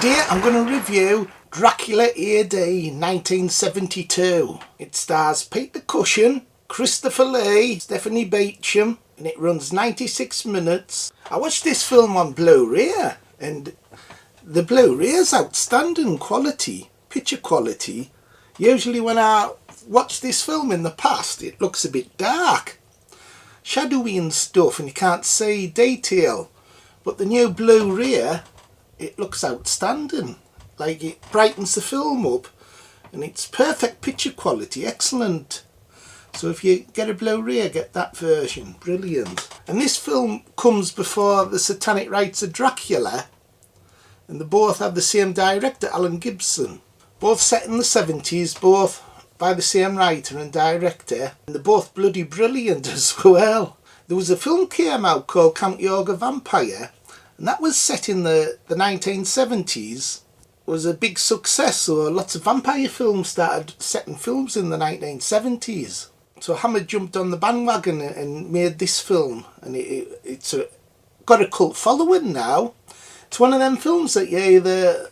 Today I'm going to review Dracula AD 1972. It stars Peter Cushing, Christopher Lee, Stephanie Beacham, and it runs 96 minutes. I watched this film on Blu-ray, and the Blu-ray is outstanding quality, picture quality. Usually when I watch this film in the past, it looks a bit dark, shadowy and stuff, and you can't see detail. But the new Blu-ray, it looks outstanding. Like, it brightens the film up, and it's perfect picture quality, excellent. So if you get a Blu-ray, get that version, brilliant. And this film comes before the Satanic Rites of Dracula, and they both have the same director, Gibson. Both set in the 70s, both by the same writer and director, and they're both bloody brilliant as well. There was a film came out called Count Yorga Vampire, and that was set in the 1970s. It was a big success, so lots of vampire films started setting films in the 1970s. So Hammer jumped on the bandwagon and made this film, and it's got a cult following now. It's one of them films that you either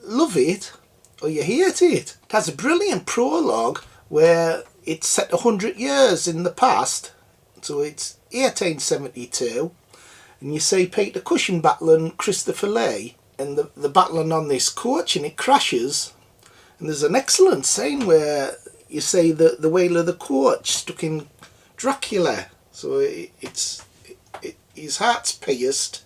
love it or you hate it. It has a brilliant prologue where it's set 100 years in the past, so it's 1872, and you see Peter Cushing battling Christopher Lee, and the battling on this coach, and it crashes, and there's an excellent scene where you see the wheel of the coach stuck in Dracula, so his heart's pierced,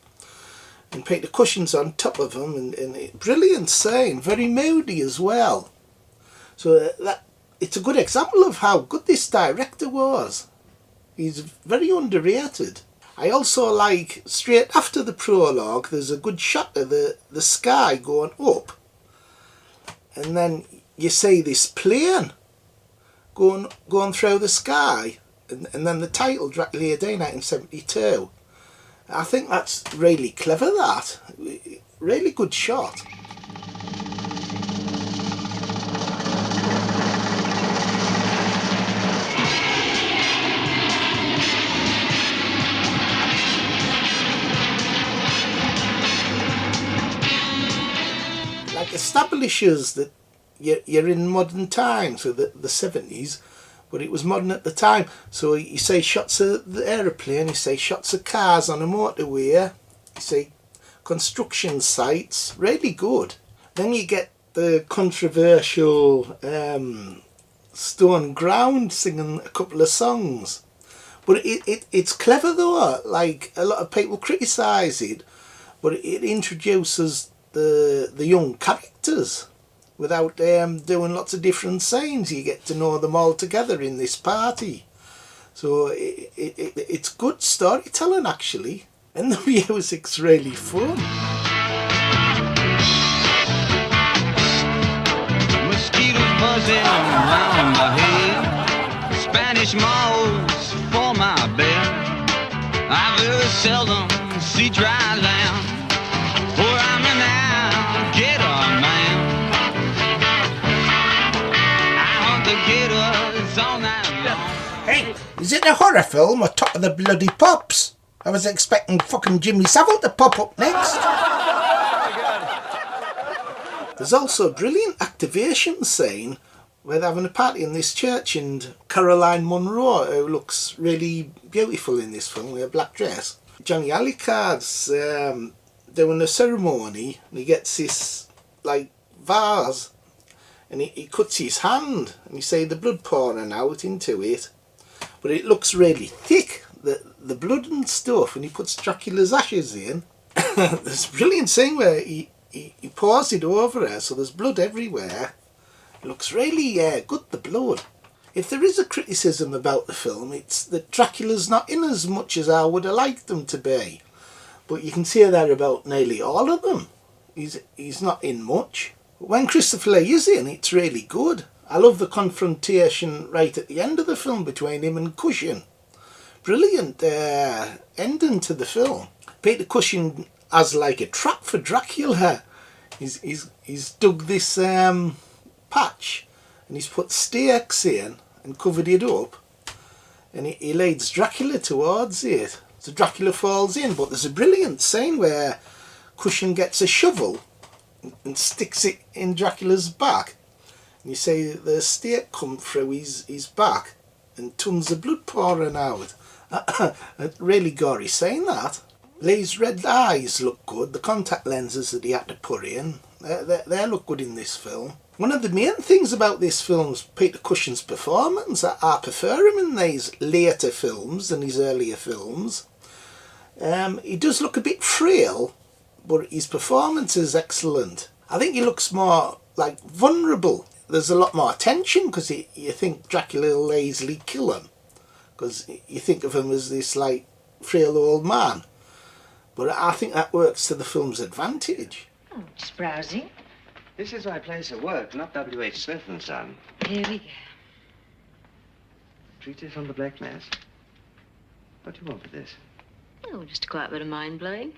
and Peter Cushing's on top of him, and brilliant scene, very moody as well. So it's a good example of how good this director was. He's very underrated. I also like, straight after the prologue, there's a good shot of the sky going up, and then you see this plane going through the sky, and then the title, Dracula AD 1972. I think that's really clever, that. Really good shot. Like, establishes that you're in modern times, so the 70s, but it was modern at the time. So you see shots of the aeroplane, you see shots of cars on a motorway, you see construction sites, really good. Then you get the controversial Stone Ground singing a couple of songs. But it's clever though, like a lot of people criticise it, but it introduces the young characters without doing lots of different scenes. You get to know them all together in this party. So it's good storytelling actually, and the music's really fun. Mosquitoes buzzing around my head, Spanish moths for my bed. I very seldom see dry land, for I'm an alligator man. Hey, is it a horror film or Top of the Bloody Pops? I was expecting fucking Jimmy Savile to pop up next. There's also a brilliant activation scene where they're having a party in this church, and Caroline Munro, who looks really beautiful in this film with a black dress. Jonny Alucard's doing a ceremony, and he gets this like vase, and he cuts his hand, and you see the blood pouring out into it, but it looks really thick, the blood and stuff, and he puts Dracula's ashes in. There's a brilliant scene where he pours it over her, so there's blood everywhere. It looks really good, the blood. If there is a criticism about the film, it's that Dracula's not in as much as I would have liked them to be, but you can say that about nearly all of them. He's not in much. When Christopher Lee is in, it's really good. I love the confrontation right at the end of the film between him and Cushing. Brilliant ending to the film. Peter Cushing has like a trap for Dracula. He's dug this patch, and he's put stakes in and covered it up, and he leads Dracula towards it. So Dracula falls in, but there's a brilliant scene where Cushing gets a shovel and sticks it in Dracula's back. And you say the stake come through his back and tons of blood pouring out. Really gory saying that. These red eyes look good. The contact lenses that he had to put in, they look good in this film. One of the main things about this film is Peter Cushing's performance. I prefer him in these later films than his earlier films. He does look a bit frail, but his performance is excellent. I think he looks more like vulnerable. There's a lot more tension because you think Dracula will lazily kill him, because you think of him as this like frail old man. But I think that works to the film's advantage. Oh, just browsing. This is my place of work, not W.H. Smith and Son. Here we go. Treated from the Black Mass. What do you want with this? Oh, just quite a bit of mind-blowing.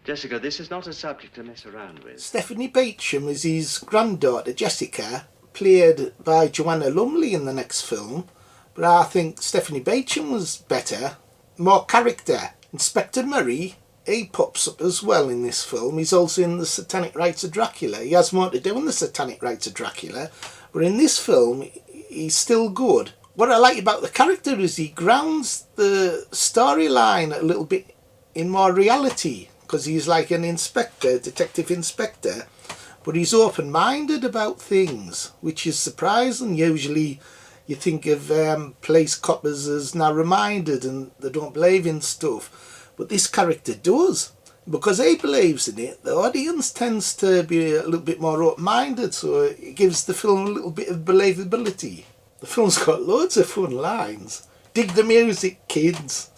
Jessica, this is not a subject to mess around with. Stephanie Beacham is his granddaughter, Jessica, played by Joanna Lumley in the next film. But I think Stephanie Beacham was better, more character. Inspector Murray, he pops up as well in this film. He's also in the Satanic Rites of Dracula. He has more to do in the Satanic Rites of Dracula, but in this film, he's still good. What I like about the character is he grounds the storyline a little bit in more reality, because he's like an inspector, detective inspector, but he's open-minded about things, which is surprising. Usually you think of police coppers as narrow-minded and they don't believe in stuff. But this character does. Because he believes in it, the audience tends to be a little bit more open-minded, so it gives the film a little bit of believability. The film's got loads of fun lines. Dig the music, kids.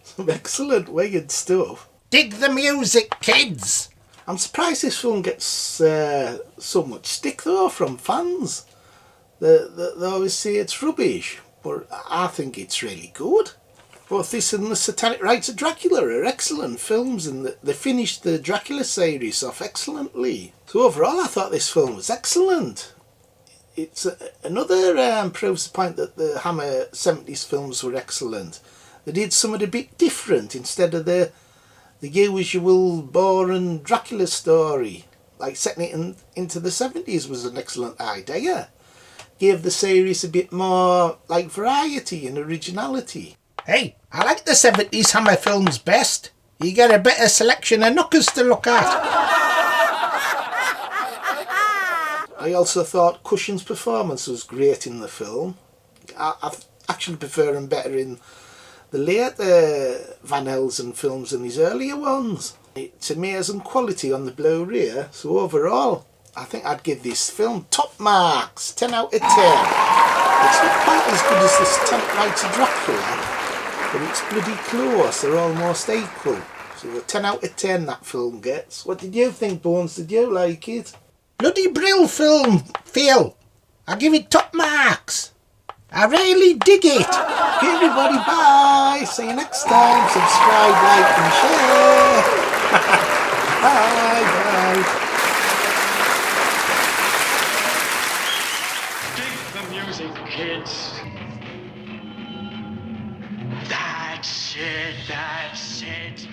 Some excellent weird stuff. Dig the music, kids! I'm surprised this film gets so much stick though from fans. They always say it's rubbish, but I think it's really good. Both this and the Satanic Rites of Dracula are excellent films, and they finished the Dracula series off excellently. So overall I thought this film was excellent. It's another proves the point that the Hammer 70s films were excellent. They did something a bit different instead of the usual boring Dracula story. Like setting it into the 70s was an excellent idea. Gave the series a bit more like variety and originality. Hey, I like the 70s Hammer films best. You get a better selection of knockers to look at. I also thought Cushing's performance was great in the film. I actually prefer him better in the later Van Helsing films than his earlier ones. It's amazing quality on the Blu-ray, so overall I think I'd give this film top marks, 10 out of 10. It's not quite as good as the Satanic Rites of Dracula, but it's bloody close, they're almost equal. So a 10 out of 10 that film gets. What did you think, Bones? Did you like it? Bloody brill film, Phil. I give it top marks. I really dig it. Okay, everybody, bye. See you next time. Subscribe, like and share. Bye, bye. Dig the music, kids. That's it, that's it.